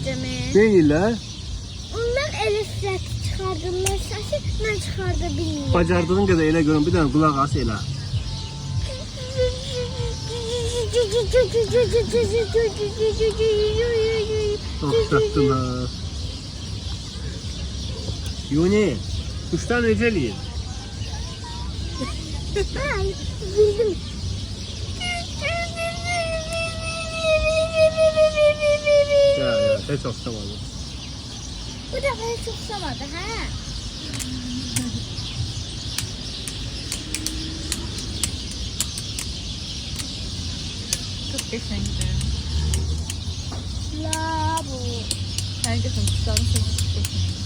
Demek. Deyirlər. Onlar elektrik çıxardırlar səsi, mən çıxarda bilmirəm. Bacardığın qədər elə görün, bir dənə qulaq as elə. Toxtatdılar. Yuni, quşlar necə eləyir? Ay, bildim. Ya, heç oxşamadı. Bu da bana çok samadı ha. Çok geçenli. La bu. Herkesin kuşlarını çok geçenli.